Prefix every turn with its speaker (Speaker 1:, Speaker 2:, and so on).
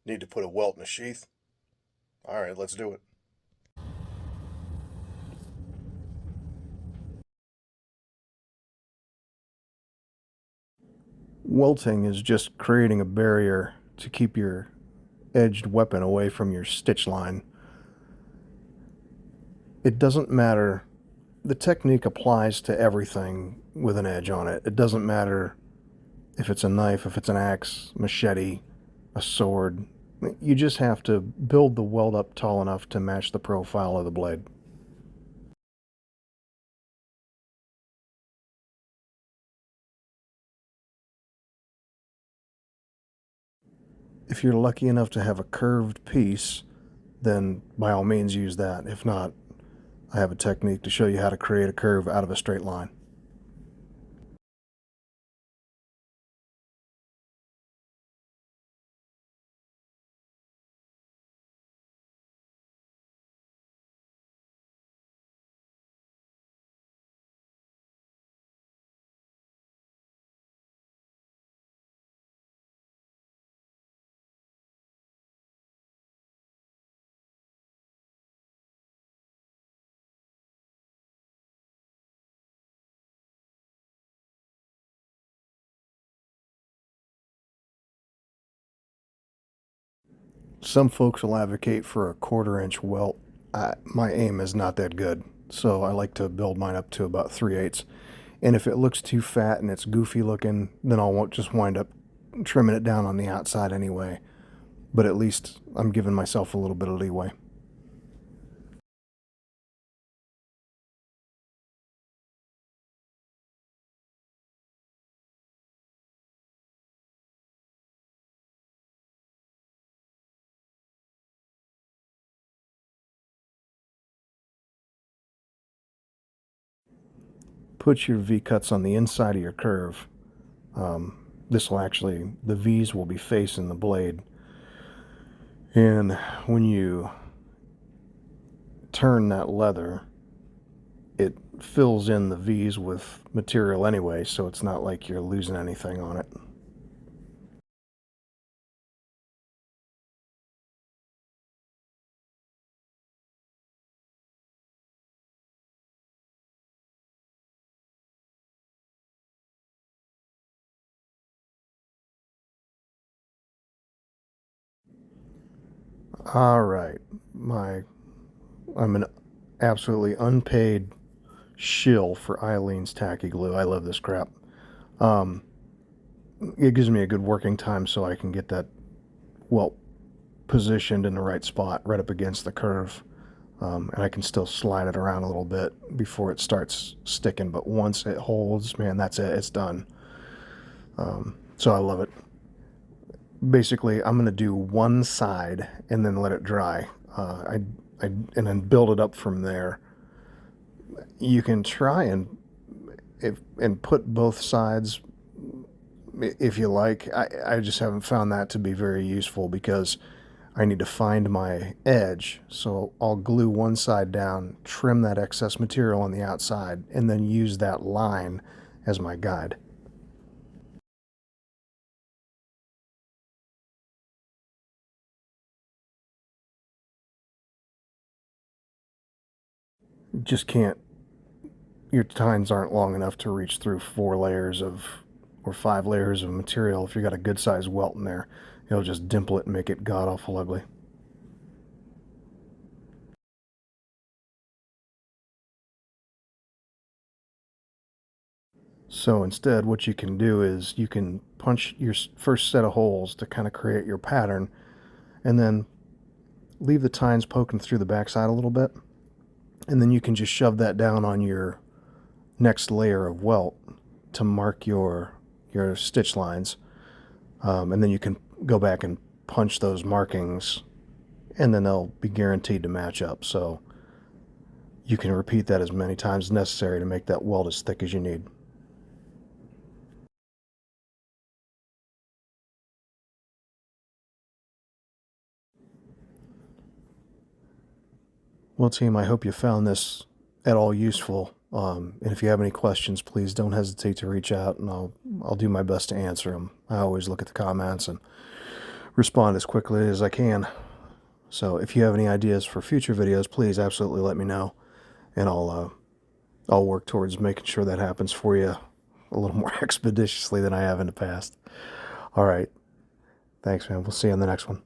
Speaker 1: Need to put a welt in a sheath? Alright, let's do it. Welting is just creating a barrier to keep your edged weapon away from your stitch line. It doesn't matter. The technique applies to everything with an edge on it. It doesn't matter if it's a knife, if it's an axe, machete, a sword. You just have to build the welt up tall enough to match the profile of the blade. If you're lucky enough to have a curved piece, then by all means use that. If not, I have a technique to show you how to create a curve out of a straight line. Some folks will advocate for a 1/4 inch welt. My aim is not that good, so I like to build mine up to about 3/8. And if it looks too fat and it's goofy looking, then I'll just wind up trimming it down on the outside anyway. But at least I'm giving myself a little bit of leeway. Put your V-cuts on the inside of your curve. This will actually, the V's will be facing the blade. And when you turn that leather, it fills in the V's with material anyway, so it's not like you're losing anything on it. All right, I'm an absolutely unpaid shill for Eileen's tacky glue. I love this crap. Um, it gives me a good working time so I can get that welt positioned in the right spot, right up against the curve. And I can still slide it around a little bit before it starts sticking. But once it holds, man, that's it. It's done. So I love it. Basically, I'm going to do one side and then let it dry. And then build it up from there. You can try and put both sides if you like. I just haven't found that to be very useful because I need to find my edge. So I'll glue one side down, trim that excess material on the outside, and then use that line as my guide. You just can't, your tines aren't long enough to reach through 4 layers of, or 5 layers of material. If you got a good sized welt in there, it'll just dimple it and make it god awful ugly. So instead, what you can do is you can punch your first set of holes to kind of create your pattern, and then leave the tines poking through the backside a little bit, and then you can just shove that down on your next layer of welt to mark your stitch lines, and then you can go back and punch those markings, and then they'll be guaranteed to match up. So you can repeat that as many times as necessary to make that welt as thick as you need. Well, team, I hope you found this at all useful. And if you have any questions, please don't hesitate to reach out, and I'll do my best to answer them. I always look at the comments and respond as quickly as I can. So if you have any ideas for future videos, please absolutely let me know, and I'll work towards making sure that happens for you a little more expeditiously than I have in the past. All right. Thanks, man. We'll see you on the next one.